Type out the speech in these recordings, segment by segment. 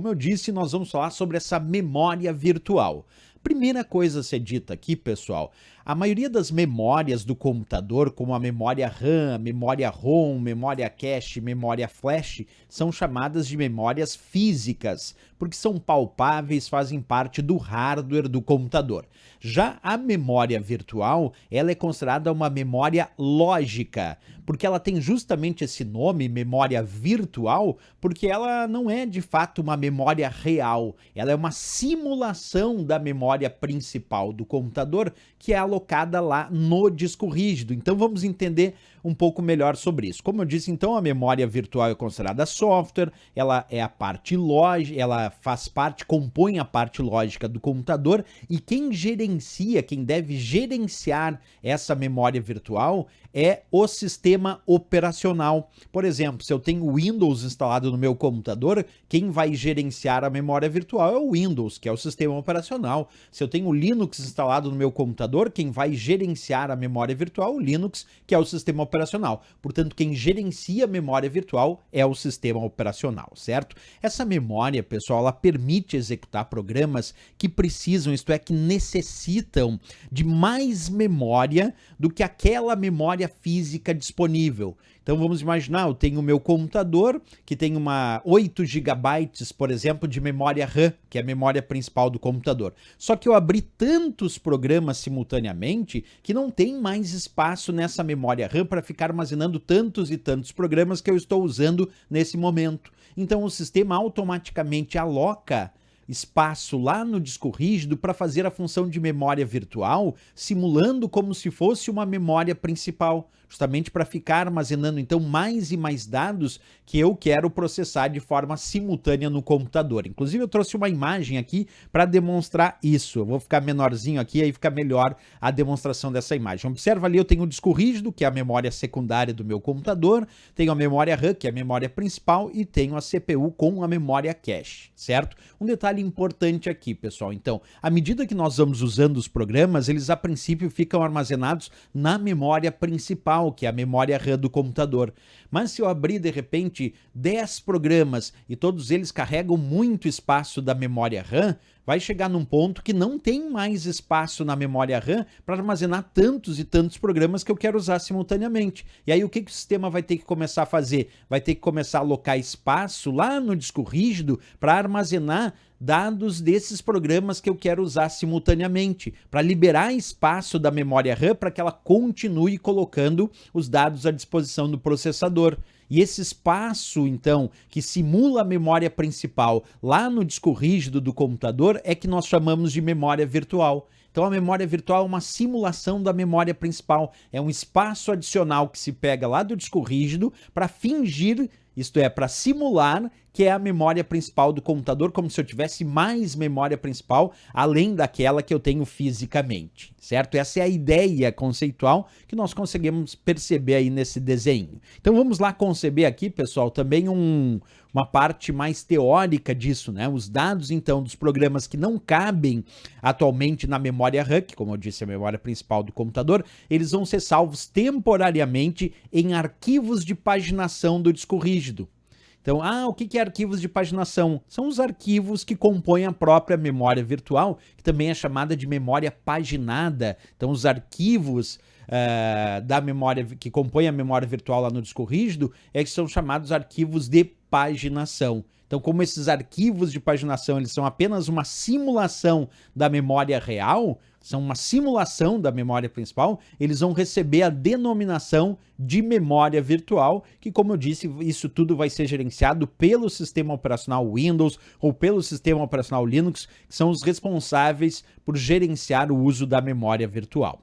como eu disse, nós vamos falar sobre essa memória virtual. Primeira coisa a ser dita aqui, pessoal, a maioria das memórias do computador, como a memória RAM, a memória ROM, memória cache, memória flash, são chamadas de memórias físicas, porque são palpáveis, fazem parte do hardware do computador. Já a memória virtual, ela é considerada uma memória lógica, porque ela tem justamente esse nome, memória virtual, porque ela não é de fato uma memória real, ela é uma simulação da memória principal do computador que é alocada lá no disco rígido. Então vamos entender um pouco melhor sobre isso. Como eu disse, então, a memória virtual é considerada software, ela é a parte lógica, ela faz parte, compõe a parte lógica do computador, e quem gerencia, quem deve gerenciar essa memória virtual é o sistema operacional. Por exemplo, se eu tenho Windows instalado no meu computador, quem vai gerenciar a memória virtual é o Windows, que é o sistema operacional. Se eu tenho Linux instalado no meu computador, quem vai gerenciar a memória virtual é o Linux, que é o sistema operacional. Portanto, quem gerencia a memória virtual é o sistema operacional, certo? Essa memória, pessoal, ela permite executar programas que precisam, isto é, que necessitam de mais memória do que aquela memória física disponível. Então vamos imaginar, eu tenho o meu computador que tem uma 8 GB, por exemplo, de memória RAM, que é a memória principal do computador. Só que eu abri tantos programas simultaneamente que não tem mais espaço nessa memória RAM para ficar armazenando tantos e tantos programas que eu estou usando nesse momento. Então o sistema automaticamente aloca espaço lá no disco rígido para fazer a função de memória virtual, simulando como se fosse uma memória principal, justamente para ficar armazenando então mais e mais dados que eu quero processar de forma simultânea no computador. Inclusive eu trouxe uma imagem aqui para demonstrar isso. Eu vou ficar menorzinho aqui, aí fica melhor a demonstração dessa imagem. Observa ali, eu tenho o disco rígido, que é a memória secundária do meu computador, tenho a memória RAM, que é a memória principal, e tenho a CPU com a memória cache, certo? Um detalhe importante aqui, pessoal. Então, à medida que nós vamos usando os programas, eles a princípio ficam armazenados na memória principal, que é a memória RAM do computador. Mas se eu abrir de repente 10 programas e todos eles carregam muito espaço da memória RAM, vai chegar num ponto que não tem mais espaço na memória RAM para armazenar tantos e tantos programas que eu quero usar simultaneamente. E aí o que o sistema vai ter que começar a fazer? Vai ter que começar a alocar espaço lá no disco rígido para armazenar dados desses programas que eu quero usar simultaneamente, para liberar espaço da memória RAM para que ela continue colocando os dados à disposição do processador. E esse espaço, então, que simula a memória principal lá no disco rígido do computador é que nós chamamos de memória virtual. Então a memória virtual é uma simulação da memória principal, é um espaço adicional que se pega lá do disco rígido para fingir, isto é, para simular que é a memória principal do computador, como se eu tivesse mais memória principal, além daquela que eu tenho fisicamente, certo? Essa é a ideia conceitual que nós conseguimos perceber aí nesse desenho. Então vamos lá conceber aqui, pessoal, também uma parte mais teórica disso, né? Os dados, então, dos programas que não cabem atualmente na memória RAM, que, como eu disse, é a memória principal do computador, eles vão ser salvos temporariamente em arquivos de paginação do disco rígido. Então, o que é arquivos de paginação? São os arquivos que compõem a própria memória virtual, que também é chamada de memória paginada. Então, os arquivos da memória que compõem a memória virtual lá no disco rígido que são chamados arquivos de paginação. Então, como esses arquivos de paginação eles são apenas uma simulação da memória real, são uma simulação da memória principal, eles vão receber a denominação de memória virtual, que, como eu disse, isso tudo vai ser gerenciado pelo sistema operacional Windows ou pelo sistema operacional Linux, que são os responsáveis por gerenciar o uso da memória virtual.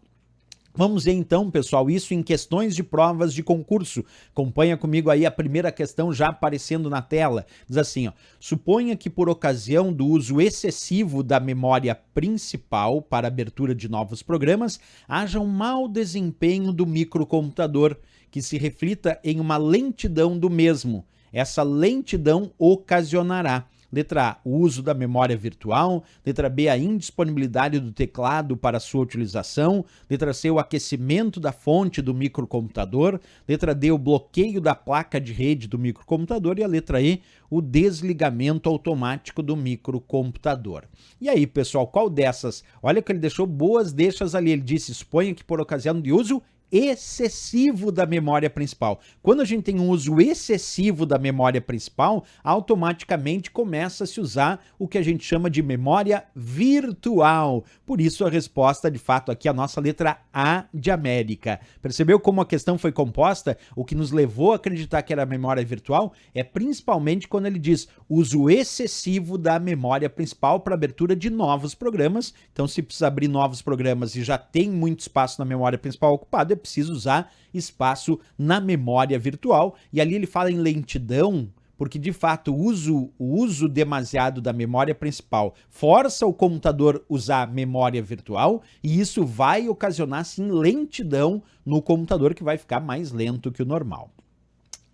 Vamos ver então, pessoal, isso em questões de provas de concurso. Acompanha comigo aí a primeira questão já aparecendo na tela. Diz assim, suponha que por ocasião do uso excessivo da memória principal para abertura de novos programas, haja um mau desempenho do microcomputador, que se reflita em uma lentidão do mesmo. Essa lentidão ocasionará. Letra A, o uso da memória virtual. Letra B, a indisponibilidade do teclado para sua utilização. Letra C, o aquecimento da fonte do microcomputador. Letra D, o bloqueio da placa de rede do microcomputador. E a letra E, o desligamento automático do microcomputador. E aí, pessoal, qual dessas? Olha que ele deixou boas deixas ali. Ele disse, suponha que por ocasião de uso excessivo da memória principal. Quando a gente tem um uso excessivo da memória principal, automaticamente começa a se usar o que a gente chama de memória virtual. Por isso a resposta, de fato, aqui é a nossa letra A de América. Percebeu como a questão foi composta? O que nos levou a acreditar que era memória virtual é principalmente quando ele diz uso excessivo da memória principal para abertura de novos programas. Então, se precisa abrir novos programas e já tem muito espaço na memória principal ocupado, é preciso usar espaço na memória virtual. E ali ele fala em lentidão, porque de fato o uso demasiado da memória principal força o computador usar memória virtual e isso vai ocasionar sim lentidão no computador, que vai ficar mais lento que o normal.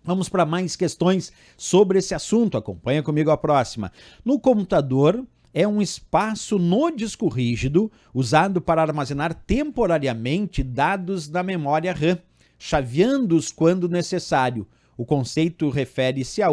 Vamos para mais questões sobre esse assunto. Acompanha comigo a próxima. No computador, é um espaço no disco rígido usado para armazenar temporariamente dados da memória RAM, chaveando-os quando necessário. O conceito refere-se a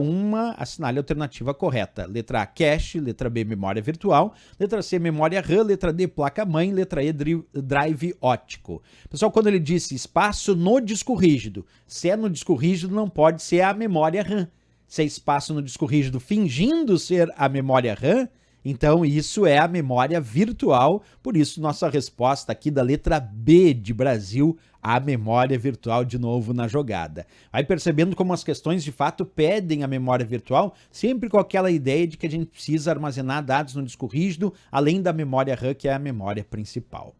assinale a alternativa correta. Letra A, cache. Letra B, memória virtual. Letra C, memória RAM. Letra D, placa-mãe. Letra E, drive óptico. Pessoal, quando ele disse espaço no disco rígido, se é no disco rígido, não pode ser a memória RAM. Se é espaço no disco rígido fingindo ser a memória RAM, então isso é a memória virtual. Por isso, nossa resposta aqui da letra B de Brasil, a memória virtual de novo na jogada. Vai percebendo como as questões de fato pedem a memória virtual, sempre com aquela ideia de que a gente precisa armazenar dados no disco rígido, além da memória RAM, que é a memória principal.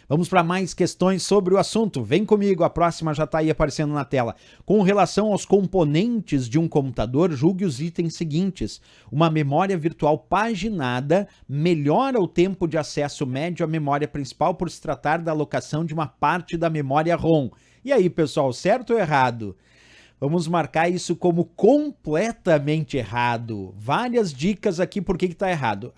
Vamos para mais questões sobre o assunto. Vem comigo, a próxima já está aí aparecendo na tela. Com relação aos componentes de um computador, julgue os itens seguintes. Uma memória virtual paginada melhora o tempo de acesso médio à memória principal por se tratar da alocação de uma parte da memória ROM. E aí, pessoal, certo ou errado? Vamos marcar isso como completamente errado. Várias dicas aqui por que está errado.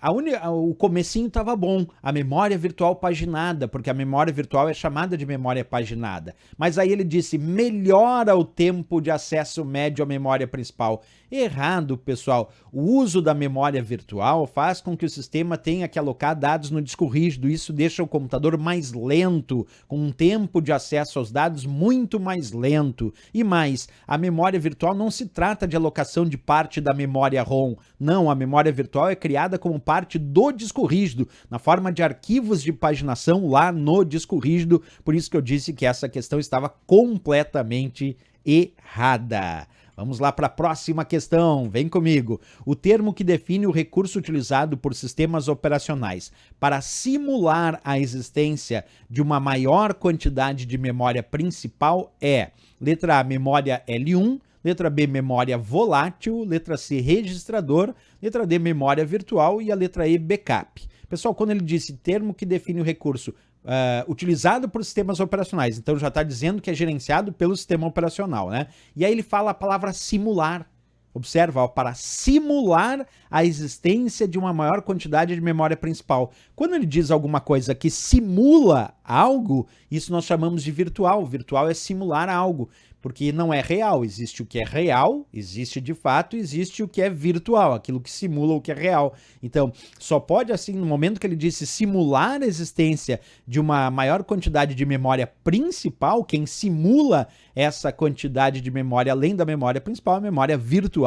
O comecinho estava bom, a memória virtual paginada, porque a memória virtual é chamada de memória paginada. Mas aí ele disse, melhora o tempo de acesso médio à memória principal. Errado, pessoal. O uso da memória virtual faz com que o sistema tenha que alocar dados no disco rígido. Isso deixa o computador mais lento, com um tempo de acesso aos dados muito mais lento. E mais, a memória virtual não se trata de alocação de parte da memória ROM. Não, a memória virtual é criada como parte do disco rígido, na forma de arquivos de paginação lá no disco rígido. Por isso que eu disse que essa questão estava completamente errada. Vamos lá para a próxima questão, vem comigo. O termo que define o recurso utilizado por sistemas operacionais para simular a existência de uma maior quantidade de memória principal é: letra A, memória L1, letra B, memória volátil, letra C, registrador, letra D, memória virtual e a letra E, backup. Pessoal, quando ele disse termo que define o recurso utilizado por sistemas operacionais, então já está dizendo que é gerenciado pelo sistema operacional, né? E aí ele fala a palavra simular. Observa, ó, para simular a existência de uma maior quantidade de memória principal. Quando ele diz alguma coisa que simula algo, isso nós chamamos de virtual. Virtual é simular algo, porque não é real. Existe o que é real, existe de fato, existe o que é virtual, aquilo que simula o que é real. Então, só pode, assim, no momento que ele disse simular a existência de uma maior quantidade de memória principal, quem simula essa quantidade de memória além da memória principal, a memória virtual.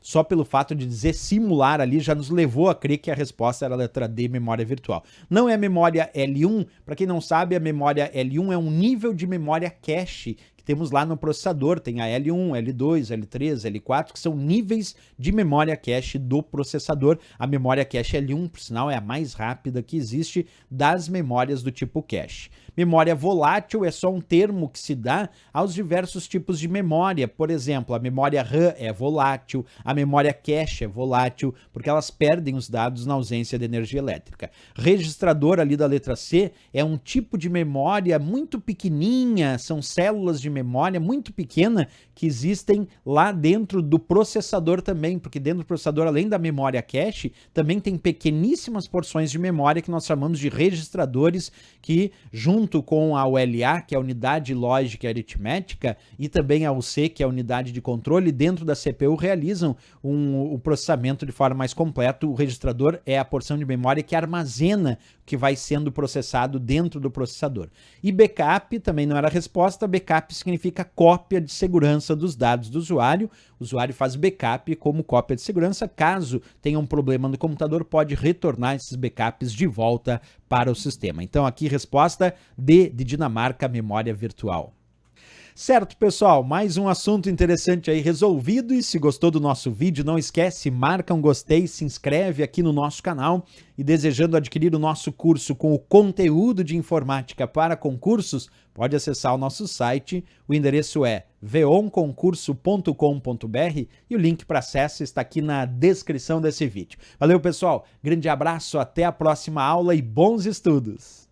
Só pelo fato de dizer simular ali já nos levou a crer que a resposta era a letra D, memória virtual. Não é memória L1, para quem não sabe, a memória L1 é um nível de memória cache que temos lá no processador. Tem a L1, L2, L3, L4, que são níveis de memória cache do processador. A memória cache L1, por sinal, é a mais rápida que existe das memórias do tipo cache. Memória volátil é só um termo que se dá aos diversos tipos de memória. Por exemplo, a memória RAM é volátil, a memória cache é volátil, porque elas perdem os dados na ausência de energia elétrica. Registrador ali da letra C é um tipo de memória muito pequenininha, são células de memória muito pequena que existem lá dentro do processador também, porque dentro do processador, além da memória cache, também tem pequeníssimas porções de memória que nós chamamos de registradores, que junto com a ULA, que é a unidade lógica e aritmética, e também a UC, que é a unidade de controle, dentro da CPU realizam o processamento de forma mais completa. O registrador é a porção de memória que armazena o que vai sendo processado dentro do processador. E backup também não era a resposta. Backup significa cópia de segurança dos dados do usuário. O usuário faz backup como cópia de segurança. Caso tenha um problema no computador, pode retornar esses backups de volta para o sistema. Então aqui resposta D de Dinamarca, memória virtual. Certo, pessoal, mais um assunto interessante aí resolvido, e se gostou do nosso vídeo, não esquece, marca um gostei, se inscreve aqui no nosso canal, e desejando adquirir o nosso curso com o conteúdo de informática para concursos, pode acessar o nosso site, o endereço é veonconcurso.com.br e o link para acesso está aqui na descrição desse vídeo. Valeu, pessoal, grande abraço, até a próxima aula e bons estudos!